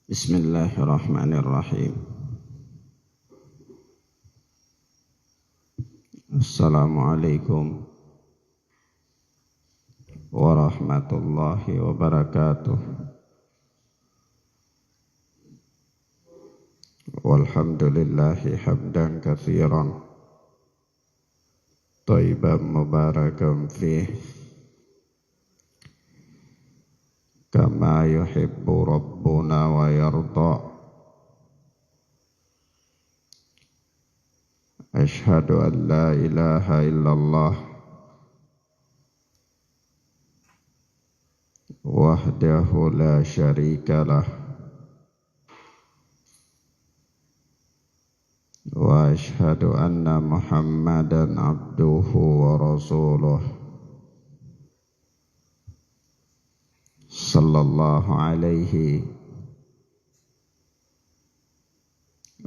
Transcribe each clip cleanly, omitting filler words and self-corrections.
Bismillahirrahmanirrahim. Assalamualaikum warahmatullahi wabarakatuh. Walhamdulillahi hamdan katsiran thayyiban mubarakan fih kama yuhibbu rabbuna wa yarda. Ashhadu an la ilaha illallah wahdahu la syarika lah wa ashhadu anna Muhammadan abduhu wa rasuluh sallallahu alaihi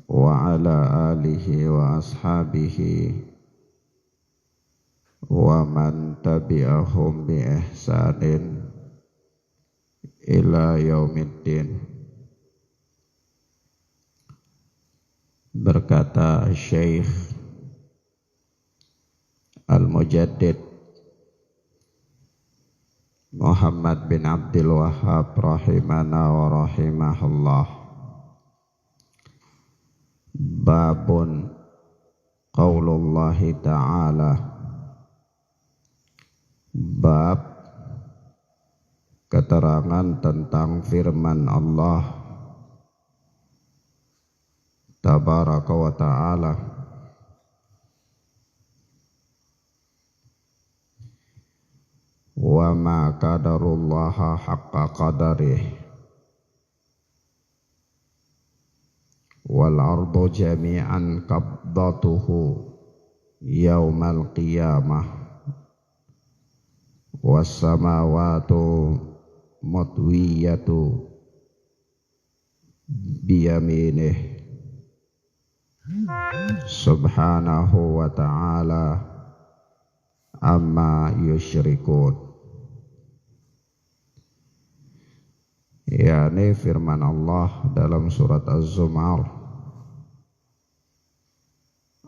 wa ala alihi wa ashabihi wa man tabi'ahum bi ihsanin ila yaumiddin. Berkata Syekh Al-Mujaddid Muhammad bin Abdul Wahhab rahimana wa rahimahullah, babun qaulullahi ta'ala, bab keterangan tentang firman Allah tabaraka wa ta'ala, wa ma qadarullaha haqqa qadarih wal ardu jami'an qabdatuhu yaumal qiyamah was samawatu mutwiyatu biyaminih subhanahu wa ta'ala amma yusyrikun. Yani firman Allah dalam surat Az-Zumar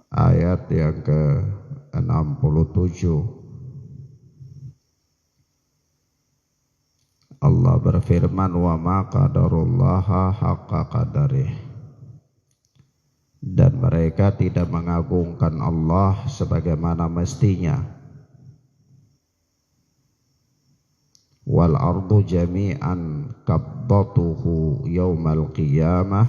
ayat yang ke-67. Allah berfirman, wa ma qadarullaha haqqa qadarih, dan mereka tidak mengagungkan Allah sebagaimana mestinya. Wal ardu jami'an qabdatuhu yaumal qiyamah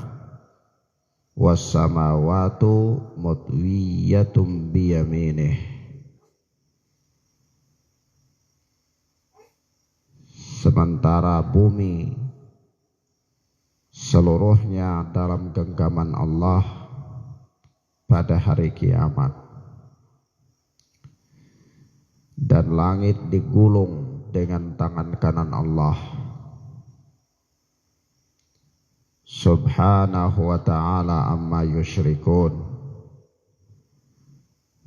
was samawatu mutwiyatum biyaminih. Sementara bumi seluruhnya dalam genggaman Allah pada hari kiamat, dan langit digulung dengan tangan kanan Allah subhanahu wa ta'ala amma yusyrikun.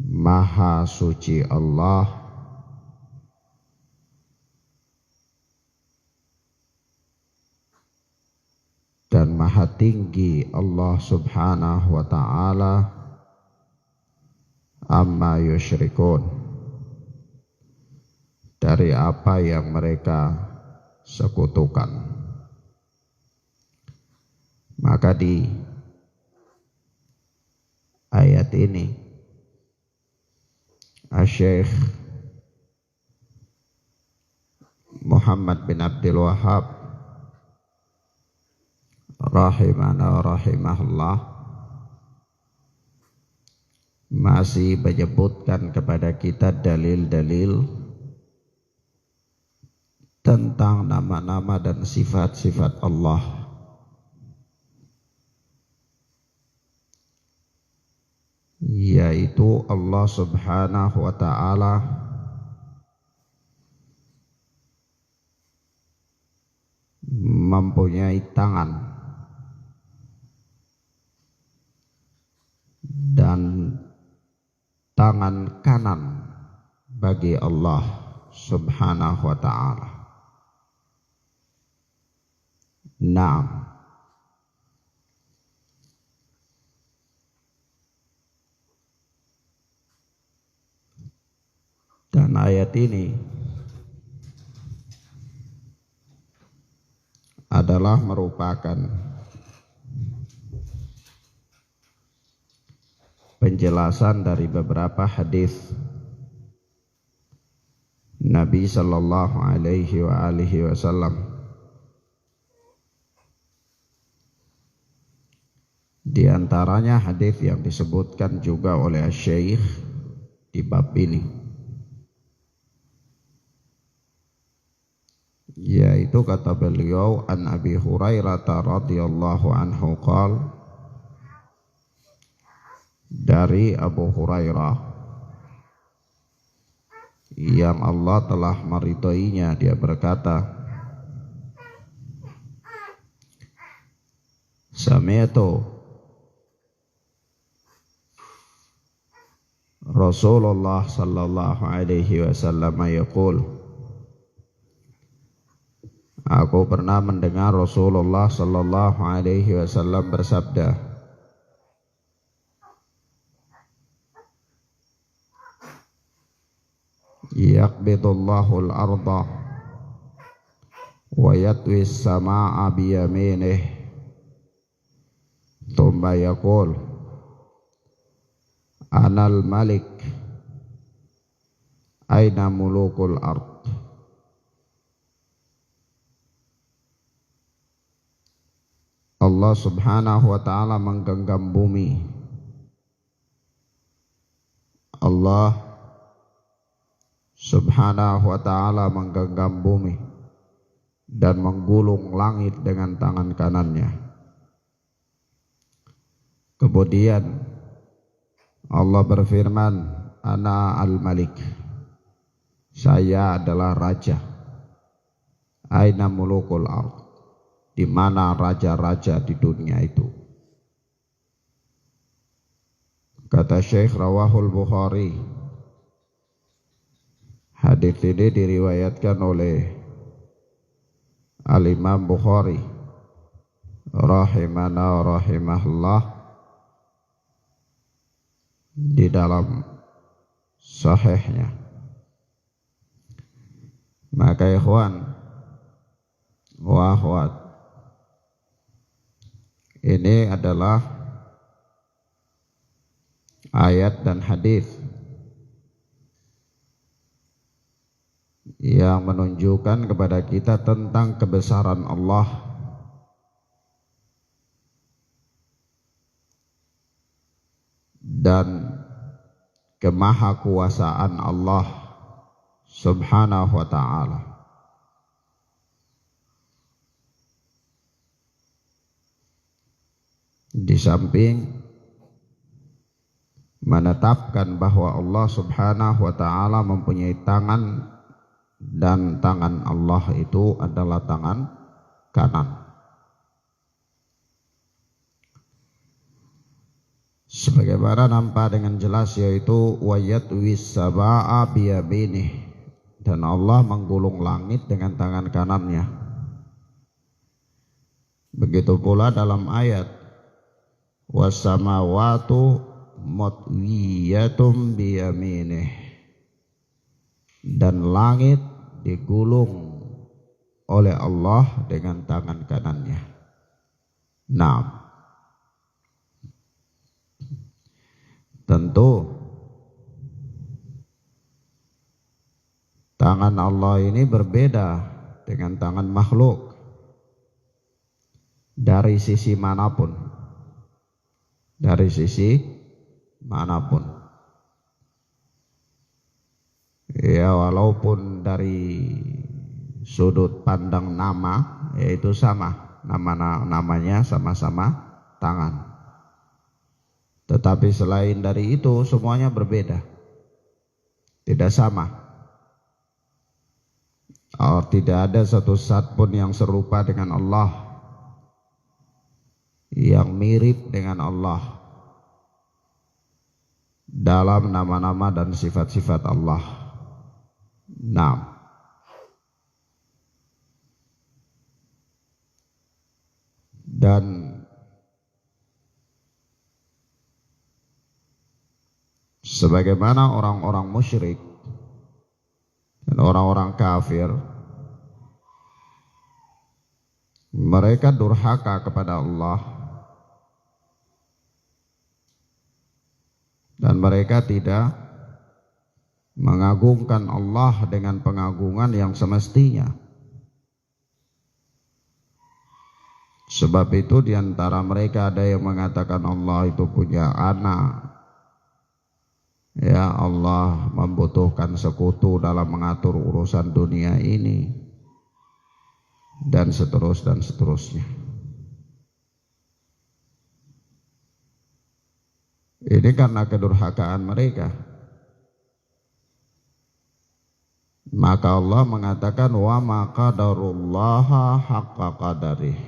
Maha suci Allah dan maha tinggi Allah subhanahu wa ta'ala amma yusyrikun, dari apa yang mereka sekutukan. Maka di ayat ini Syekh Muhammad bin Abdul Wahhab rahimana wa rahimahullah masih menyebutkan kepada kita dalil-dalil tentang nama-nama dan sifat-sifat Allah, yaitu Allah subhanahu wa ta'ala mempunyai tangan dan tangan kanan bagi Allah subhanahu wa ta'ala. Naam, Dan ayat ini adalah merupakan penjelasan dari beberapa hadis Nabi sallallahu alaihi wasallam. Di antaranya hadis yang disebutkan juga oleh Syekh di bab ini, yaitu kata beliau, an Abi Hurairah radhiyallahu anhu qala, dari Abu Hurairah yang Allah telah meridhoinya, dia berkata, sami'tu Rasulullah sallallahu alaihi wasallam yaqul, aku pernah mendengar Rasulullah sallallahu alaihi wasallam bersabda, yaqbidullahu al-arda wa yatwi as-samaa'a biyaminih thumma yaqul anal malik aina mulukul ard. Allah subhanahu wa ta'ala menggenggam bumi. Allah subhanahu wa ta'ala menggenggam bumi dan menggulung langit dengan tangan kanannya. Kemudian Allah berfirman, ana al-malik, saya adalah raja. Aina mulukul ard, di mana raja-raja di dunia itu. Kata Syekh, rawahul Bukhari, hadis ini diriwayatkan oleh Al-Imam Bukhari rahimana rahimahullah di dalam sahihnya. Maka ikhwan wa akhwat, ini adalah ayat dan hadis yang menunjukkan kepada kita tentang kebesaran Allah dan kemahakuasaan Allah subhanahu wa ta'ala. Di samping menetapkan bahwa Allah subhanahu wa ta'ala mempunyai tangan, dan tangan Allah itu adalah tangan kanan. Sebagaimana nampak dengan jelas, yaitu wayat wissaba'a biyaminih, dan Allah menggulung langit dengan tangan kanannya. Begitu pula dalam ayat wassamawatu matwiyatum biyaminih, dan langit digulung oleh Allah dengan tangan kanannya. Nah, tentu tangan Allah ini berbeda dengan tangan makhluk dari sisi manapun. Dari sisi manapun. Ya, walaupun dari sudut pandang nama, yaitu sama, namanya sama-sama tangan. Tetapi selain dari itu semuanya berbeda, tidak sama. Tidak ada satu zat pun yang serupa dengan Allah, yang mirip dengan Allah dalam nama-nama dan sifat-sifat Allah. Nah, dan sebagaimana orang-orang musyrik Dan orang-orang kafir, mereka durhaka kepada Allah dan mereka tidak mengagungkan Allah dengan pengagungan yang semestinya. Sebab itu di antara mereka ada yang mengatakan Allah itu punya anak. Ya, Allah membutuhkan sekutu dalam mengatur urusan dunia ini. Dan seterusnya. Ini karena kedurhakaan mereka. Maka Allah mengatakan wa ma qadarullaha haqqa qadarih.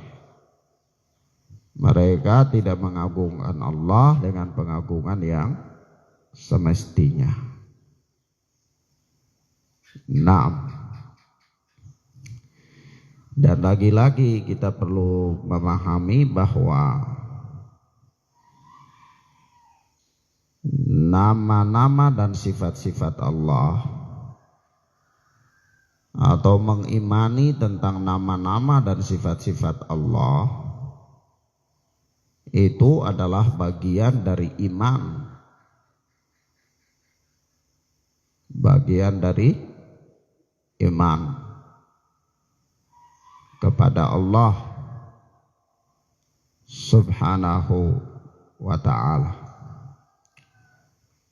Mereka tidak mengagungkan Allah dengan pengagungan yang semestinya. Naam. Dan lagi-lagi kita perlu memahami bahwa nama-nama dan sifat-sifat Allah atau mengimani tentang nama-nama dan sifat-sifat Allah itu adalah bagian dari iman, bagian dari iman kepada Allah Subhanahu wa ta'ala.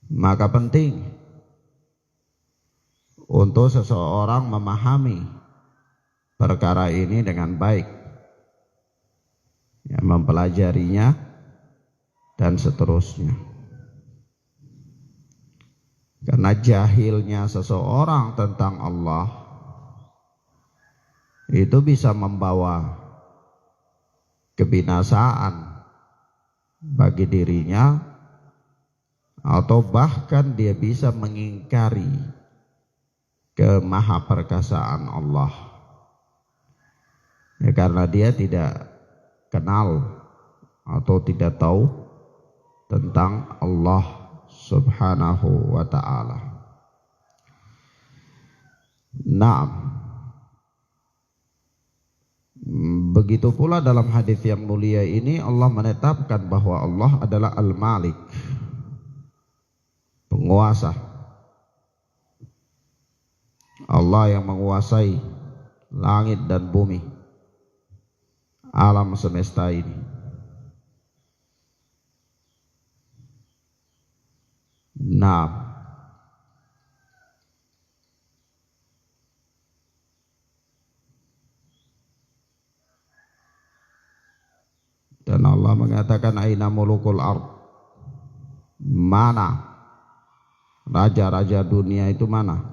Maka penting untuk seseorang memahami perkara ini dengan baik, ya, mempelajarinya dan seterusnya. Karena jahilnya seseorang tentang Allah itu bisa membawa kebinasaan bagi dirinya, atau bahkan dia bisa mengingkari kemahaperkasaan Allah, ya, karena dia tidak kenal atau tidak tahu tentang Allah Subhanahu wa ta'ala. Naam. Begitu pula dalam hadis yang mulia ini Allah menetapkan bahwa Allah adalah Al-Malik, penguasa. Allah yang menguasai langit dan bumi, alam semesta ini. Nah, dan Allah mengatakan aina mulukul ard, mana raja-raja dunia itu, mana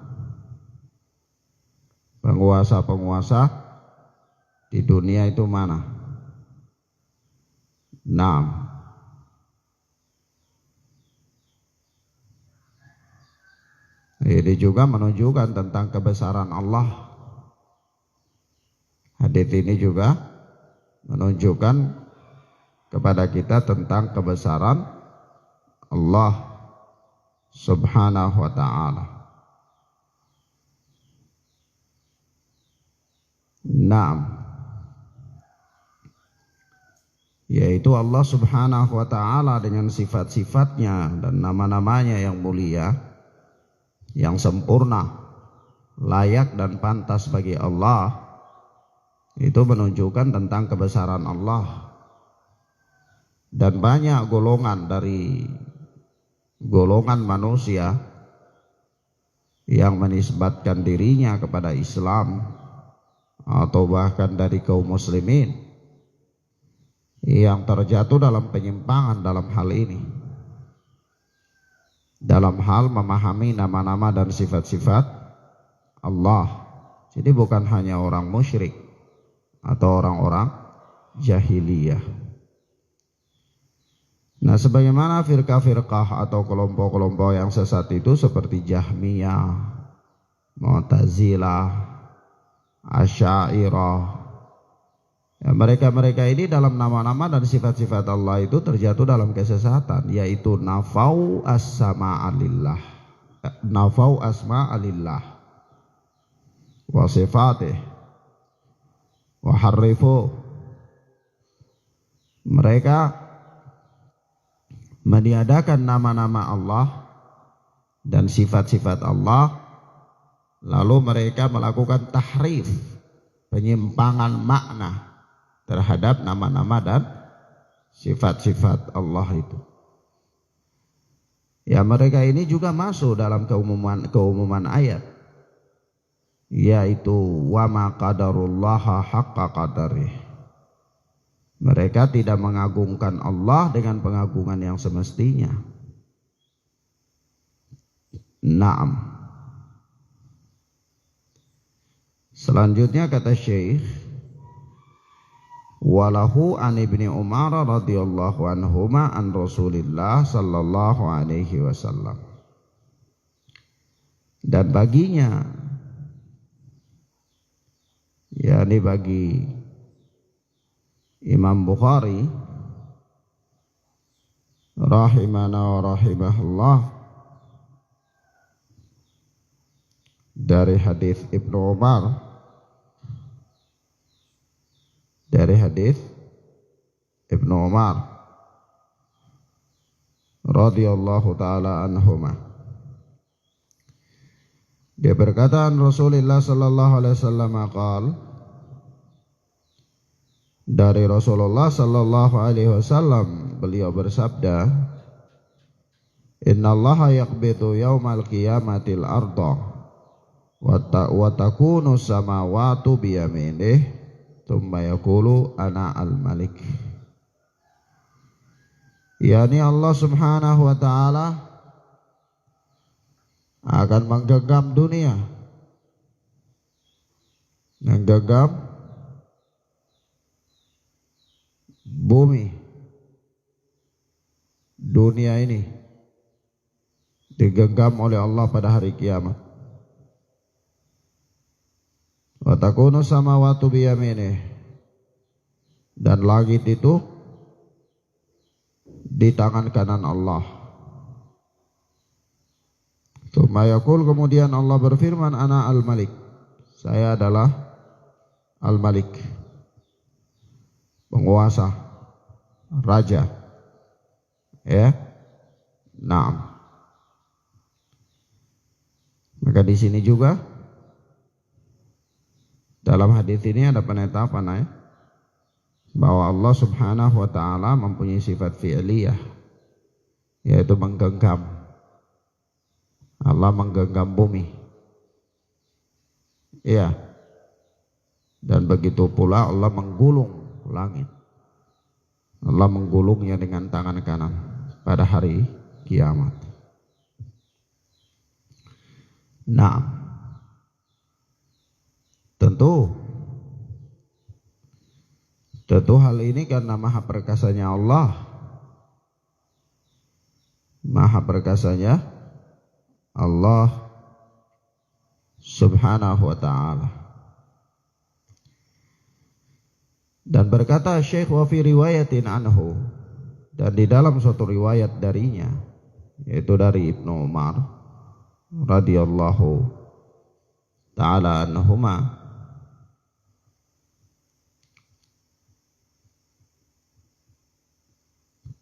penguasa-penguasa di dunia itu, mana? Nah, ini juga menunjukkan tentang kebesaran Allah. Hadits ini juga menunjukkan kepada kita tentang kebesaran Allah Subhanahu wa ta'ala. Naam, yaitu Allah Subhanahu wa ta'ala dengan sifat-sifatnya dan nama-namanya yang mulia, yang sempurna, layak dan pantas bagi Allah, itu menunjukkan tentang kebesaran Allah. Dan banyak golongan dari golongan manusia yang menisbatkan dirinya kepada Islam atau bahkan dari kaum muslimin yang terjatuh dalam penyimpangan dalam hal ini, dalam hal memahami nama-nama dan sifat-sifat Allah. Jadi bukan hanya orang musyrik atau orang-orang jahiliyah. Nah, sebagaimana firqah-firqah atau kelompok-kelompok yang sesat itu seperti Jahmiyah, Mu'tazilah, Asy'ariyah, ya, mereka ini dalam nama-nama dan sifat-sifat Allah itu terjatuh dalam kesesatan, yaitu nafau asma'alillah, nafau asma'alillah, wa sifatih wa harrifu. Mereka meniadakan nama-nama Allah dan sifat-sifat Allah, lalu mereka melakukan tahrif, penyimpangan makna terhadap nama-nama dan sifat-sifat Allah itu. Ya, mereka ini juga masuk dalam keumuman ayat, yaitu wa ma qadarullaha haqqa qadarih. Mereka tidak mengagungkan Allah dengan pengagungan yang semestinya. Naam. Selanjutnya kata Syekh, walahu an ibni Umar radhiyallahu anhuma an Rasulillah sallallahu alaihi wasallam. Dan baginya, yakni bagi Imam Bukhari rahimana wa rahimahullah, dari hadis Ibnu Umar, dari hadis Ibnu Umar radhiyallahu taala anhuma, dia berkata, Rasulullah sallallahu alaihi wasallam qaal, dari Rasulullah sallallahu alaihi wasallam beliau bersabda, innallaha yaqbitu yaumal qiyamatil arda wa takunu samawati biyaminih tsumma yaqulu ana al-malik. Yani Allah subhanahu wa ta'ala akan menggenggam dunia, menggenggam bumi, dunia ini digenggam oleh Allah pada hari kiamat. Wa takunu samawati biyaminih, dan langit itu di tangan kanan Allah. Tsumma yaqul, kemudian Allah berfirman, ana al-malik, saya adalah al-malik, penguasa, raja. Ya. Naam. Maka di sini juga dalam hadis ini ada penetapan ya, bahwa Allah subhanahu wa ta'ala mempunyai sifat fi'liyah, yaitu menggenggam. Allah menggenggam bumi. Iya. Dan begitu pula Allah menggulung langit. Allah menggulungnya dengan tangan kanan pada hari kiamat. Nah, tentu hal ini karena maha perkasanya Allah, maha perkasanya Allah subhanahu wa ta'ala. Dan berkata Syekh, wa fi riwayatin anhu, dan di dalam suatu riwayat darinya, yaitu dari Ibnu Umar radhiyallahu ta'ala anhuma,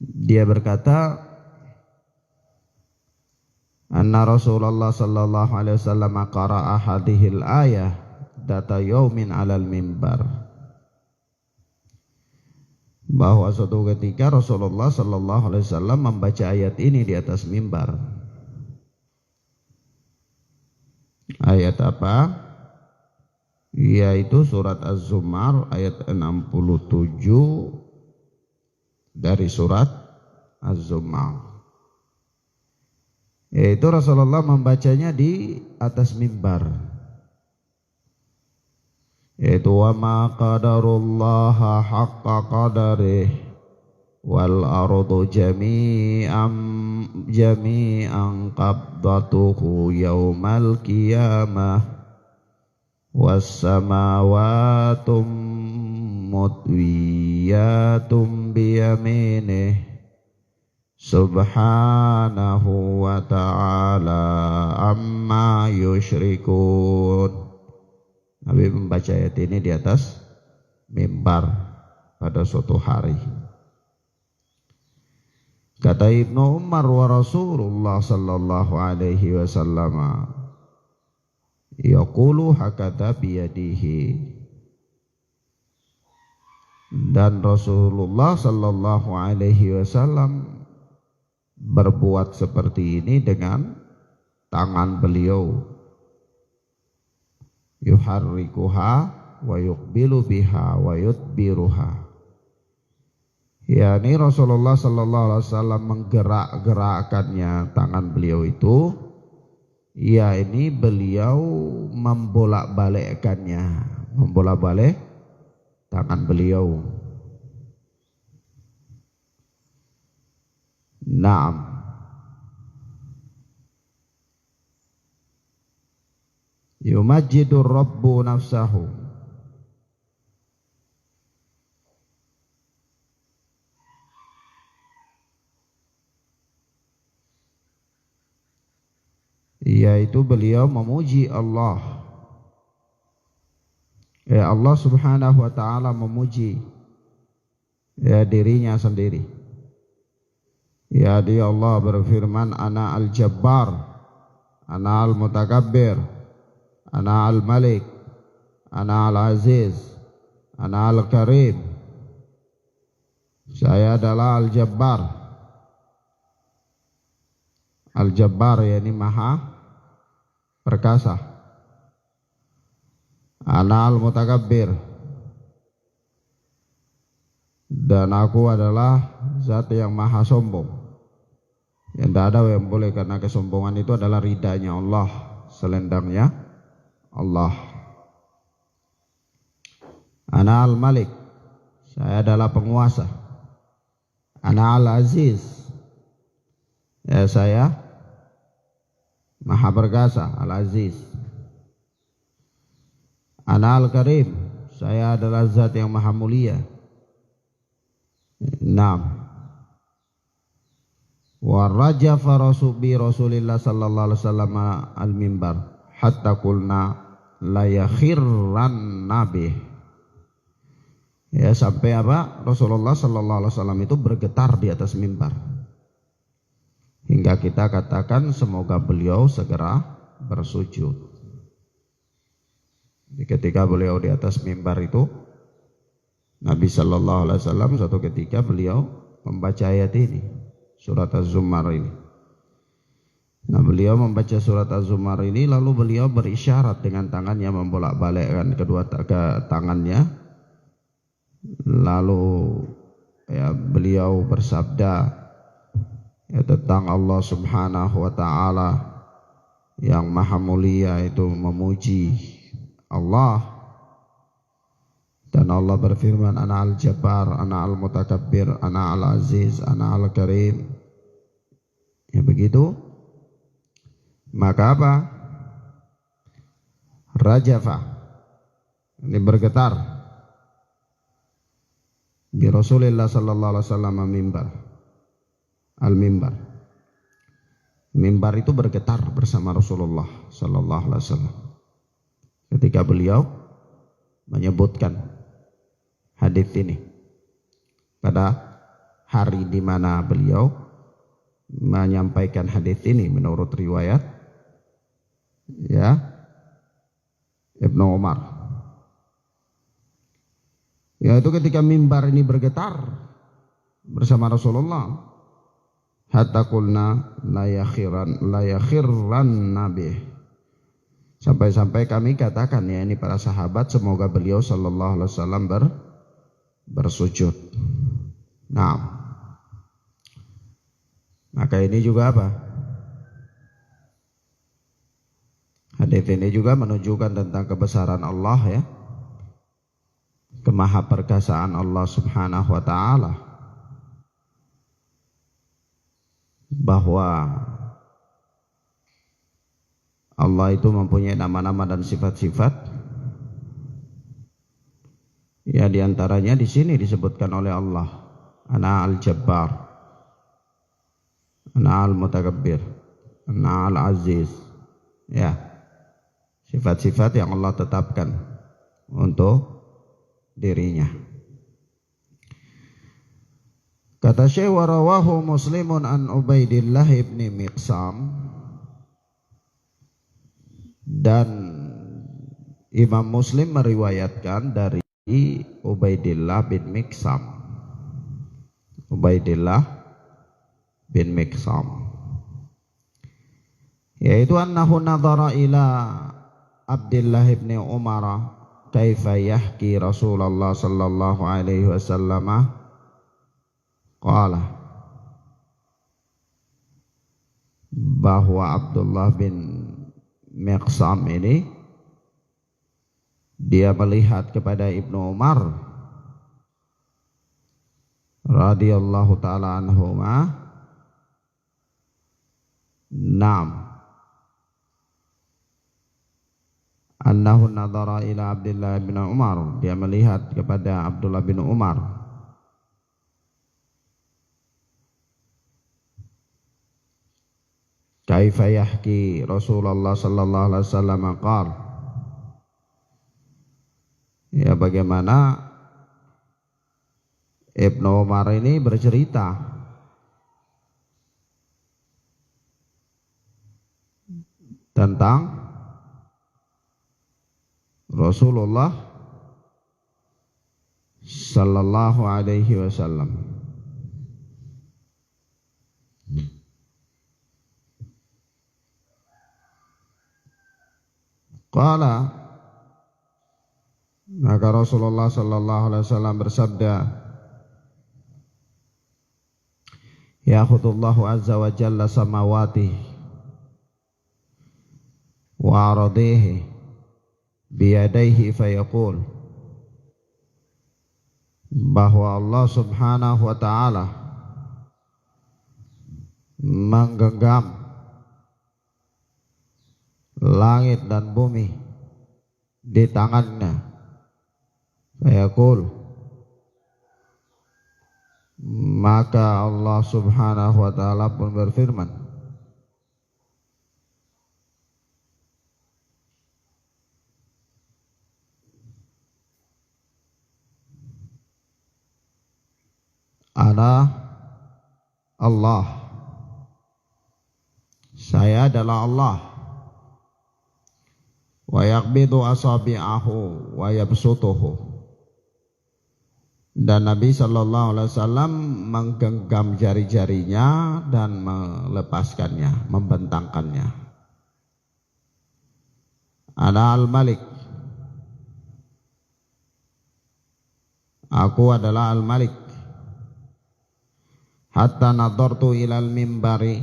dia berkata, anna Rasulullah sallallahu alaihi wasallam qara'a hadhil ayah data yaumin 'alal mimbar, bahwa suatu ketika Rasulullah sallallahu alaihi wasallam membaca ayat ini di atas mimbar. Ayat apa? Yaitu surat Az-Zumar ayat 67 dari surat Az-Zumar. Yaitu Rasulullah membacanya di atas mimbar, yaitu wa ma qadarullaha haqqa qadarih wal ardu jami'an qabdatuhu yaumal qiyamah was samawatum mutwiyatum biyaminih subhanahu wa ta'ala amma yushrikun. Nabi membaca ayat ini di atas mimbar pada suatu hari. Kata Ibnu Umar, wa Rasulullah sallallahu alaihi wasallam yaqulu hakadha biyadihi, dan Rasulullah sallallahu alaihi wasallam berbuat seperti ini dengan tangan beliau, yuharrikuha wa yuqbilu biha wa yudbiruha. Yani Rasulullah sallallahu alaihi wasallam menggerak-gerakkannya tangan beliau itu, ya ini beliau membolak-balikkannya, membolak-balik tangan beliau. Naam. Yumajjidur Rabbu nafsahu, yaitu beliau memuji Allah. Ya, Allah subhanahu wa ta'ala memuji ya dirinya sendiri. Ya, dia Allah berfirman, ana al-jabbar, ana al-mutakabbir, ana al-malik, ana al-aziz, ana al-karim. Saya adalah al-jabbar. Al-jabbar yakni maha perkasa. Ana al-mutakabbir, dan aku adalah zat yang maha sombong. Yang tidak ada yang boleh, karena kesombongan itu adalah ridanya Allah, selendangnya Allah. Ana al-malik, saya adalah penguasa. Ana al-aziz, ya saya maha perkasa, al-aziz. Ana al-karim, saya adalah zat yang maha mulia. Naam. Wa rajafa Rasulillah sallallahu alaihi wasallam al-mimbar hatta qulna la yakhirran nabi. Ya, sampai apa? Rasulullah sallallahu alaihi wasallam itu bergetar di atas mimbar. Hingga kita katakan semoga beliau segera bersujud. Jadi ketika beliau di atas mimbar itu, Nabi sallallahu alaihi wasallam suatu ketika beliau membaca ayat ini, surat Az-Zumar ini. Nah, beliau membaca surat Az-Zumar ini, lalu beliau berisyarat dengan tangannya, membolak-balikkan kedua tangannya. Lalu ya, beliau bersabda ya, tentang Allah subhanahu wa ta'ala yang maha mulia itu memuji Allah. Dan Allah berfirman, ana al-jabbar, ana al-mutakabbir, ana al-aziz, ana al-karim. Ya begitu. Maka apa? Rajafa, ini bergetar bi Rasulillah sallallahu alaihi wasallam mimbar. Al-mimbar. Mimbar itu bergetar bersama Rasulullah sallallahu alaihi wasallam ketika beliau menyebutkan hadis ini pada hari di mana beliau menyampaikan hadis ini menurut riwayat ya Ibnu Umar. Yaitu ketika mimbar ini bergetar bersama Rasulullah, hatta qulna la yakhirran nabi. Sampai-sampai kami katakan, ya ini para sahabat, semoga beliau sallallahu alaihi wasallam bersujud. Nah, maka ini juga apa? Hadis ini juga menunjukkan tentang kebesaran Allah ya, kemahaperkasaan Allah subhanahu wa ta'ala, bahwa Allah itu mempunyai nama-nama dan sifat-sifat. Ya, diantaranya di sini disebutkan oleh Allah, ana al-jabbar, ana al-mutakabbir, ana al-aziz. Ya, sifat-sifat yang Allah tetapkan untuk dirinya. Kata Syekh, wa rawahu Muslimun an Ubaidillah ibni Miqsam, dan Imam Muslim meriwayatkan dari Ubaidillah bin Miqsam. Ubaidillah bin Miqsam, yaitu annahu nadhara ila Abdullah ibn Umar kaifa yahki Rasulullah sallallahu alaihi wasallam qala, bahwa Abdullah bin Miqsam ini dia melihat kepada Ibnu Umar radhiyallahu taala anhuma, annahu nadhara ila Abdullah bin Umar, dia melihat kepada Abdullah bin Umar kaifa yahki Rasulullah sallallahu alaihi wasallam qala, ya bagaimana Ibnu Umar ini bercerita tentang Rasulullah sallallahu alaihi wasallam. Qala, maka Rasulullah sallallahu alaihi wasallam bersabda, ya'khudullahu azza wa jalla samawati wa aradihi biyadaihi fayaqul, bahwa Allah subhanahu wa ta'ala menggenggam langit dan bumi di tangannya. Fayaqul, maka Allah subhanahu wa ta'ala pun berfirman, ana Allah, saya adalah Allah, wa yaqbidu asabi'ahu wa yabsutuhu, dan Nabi sallallahu alaihi wasallam menggenggam jari-jarinya dan melepaskannya, membentangkannya. Ana al-Malik, aku adalah al-Malik, hatta nadartu ilal mimbari,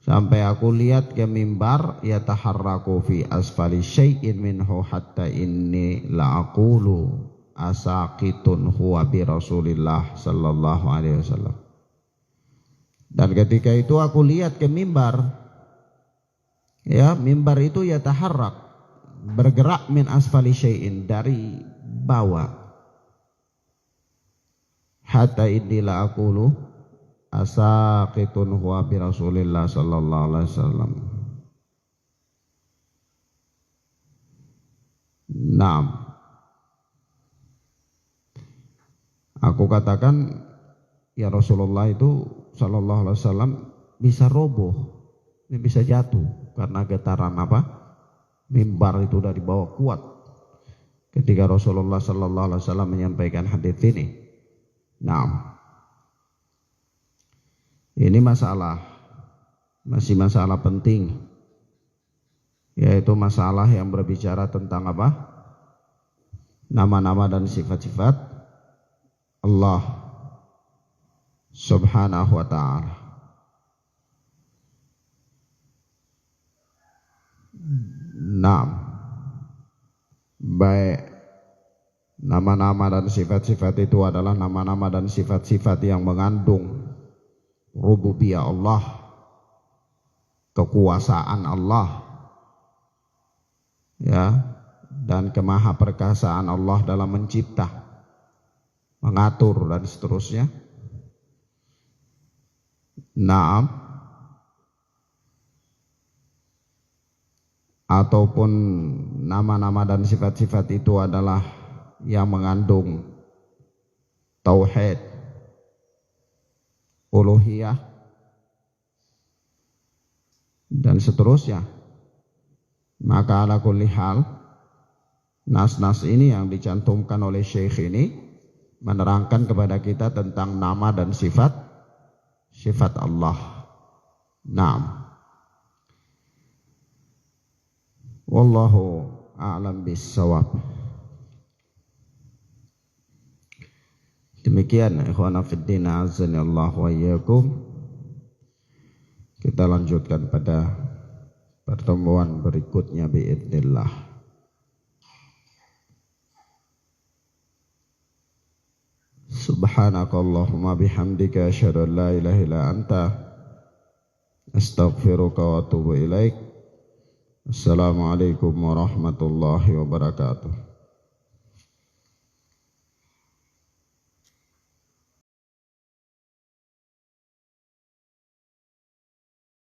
sampai aku lihat ke mimbar, yataharraku fi asfali syai'in minhu hatta inni la'aqulu asaqitun huwa bi Rasulillah sallallahu alaihi wasallam. Dan ketika itu aku lihat ke mimbar, ya, mimbar itu yataharrak, bergerak, min asfali syai'in, dari bawah, hatta inni la'aqulu asaqitun huwa bi Rasulillah sallallahu alaihi wasallam. Naam, aku katakan, ya Rasulullah itu sallallahu alaihi wasallam bisa roboh, ini bisa jatuh karena getaran apa? Mimbar itu dari bawah kuat ketika Rasulullah sallallahu alaihi wasallam menyampaikan hadis ini. Naam. Ini masih masalah penting, yaitu masalah yang berbicara tentang apa? Nama-nama dan sifat-sifat Allah subhanahu wa ta'ala. Nah, baik, nama-nama dan sifat-sifat itu adalah nama-nama dan sifat-sifat yang mengandung rububiyah Allah, kekuasaan Allah, ya, dan kemahaperkasaan Allah dalam mencipta, mengatur, dan seterusnya. Naam, ataupun nama-nama dan sifat-sifat itu adalah yang mengandung tauhid, uluhiyah, dan seterusnya, maka ala kulli hal nas-nas ini yang dicantumkan oleh Syekh ini menerangkan kepada kita tentang nama dan sifat Allah. Naam. Wallahu a'lam bis-shawab. Demikian ikhwana fiddin azani Allah wa iyyakum. Kita lanjutkan pada pertemuan berikutnya biidznillah. Subhanakallahumma bihamdika asyhadu an la ilaha illa anta astaghfiruka wa atubu ilaik. Assalamualaikum warahmatullahi wabarakatuh.